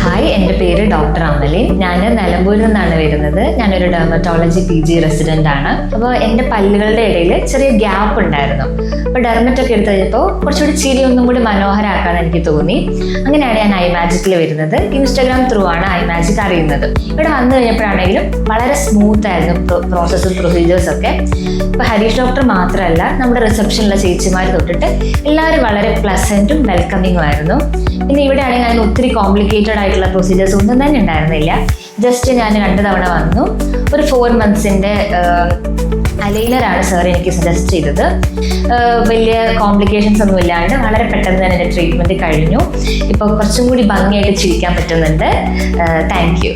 Hi, എൻ്റെ പേര് doctor അമലിൻ. ഞാൻ നിലമ്പൂരിൽ നിന്നാണ് വരുന്നത്. ഞാനൊരു ഡെർമറ്റോളജി PG റെസിഡൻ്റ് ആണ്. അപ്പോൾ എൻ്റെ പല്ലുകളുടെ ഇടയിൽ ചെറിയ ഗ്യാപ്പ് ഉണ്ടായിരുന്നു. അപ്പോൾ ഡെർമറ്റൊക്കെ എടുത്ത് കഴിഞ്ഞപ്പോൾ കുറച്ചുകൂടി ചിരി ഒന്നും കൂടി മനോഹരമാക്കാന്ന് എനിക്ക് തോന്നി. അങ്ങനെയാണ് ഞാൻ ഐമാജിക്കിൽ വരുന്നത്. ഇൻസ്റ്റാഗ്രാം ത്രൂ ആണ് ഐമാജിക് അറിയുന്നത്. ഇവിടെ വന്നു കഴിഞ്ഞപ്പോഴാണെങ്കിലും വളരെ സ്മൂത്ത് ആയിരുന്നു പ്രോസസ്സും പ്രൊസീജിയേഴ്സും ഒക്കെ. ഇപ്പോൾ ഹരീഷ് ഡോക്ടർ മാത്രമല്ല, നമ്മുടെ റിസപ്ഷനിലെ ചേച്ചിമാർ തൊട്ടിട്ട് എല്ലാവരും വളരെ പ്ലസൻറ്റും വെൽക്കമിങ്ങും ആയിരുന്നു. പിന്നെ ഇവിടെ ആണെങ്കിൽ അതിന് ഒത്തിരി കോംപ്ലിക്കേറ്റഡ് ആയിട്ടുള്ള പ്രൊസീജിയേഴ്സ് ഒന്നും തന്നെ ഉണ്ടായിരുന്നില്ല. ജസ്റ്റ് ഞാൻ 2 തവണ വന്നു. ഒരു 4 monthsൻ്റെ അലൈനറാണ് സാർ എനിക്ക് സജസ്റ്റ് ചെയ്തത്. വലിയ കോംപ്ലിക്കേഷൻസ് ഒന്നും ഇല്ലാണ്ട് വളരെ പെട്ടെന്ന് തന്നെ എൻ്റെ ട്രീറ്റ്മെൻറ്റ് കഴിഞ്ഞു. ഇപ്പോൾ കുറച്ചും കൂടി ഭംഗിയായിട്ട് ചിരിക്കാൻ പറ്റുന്നുണ്ട്. Thank you.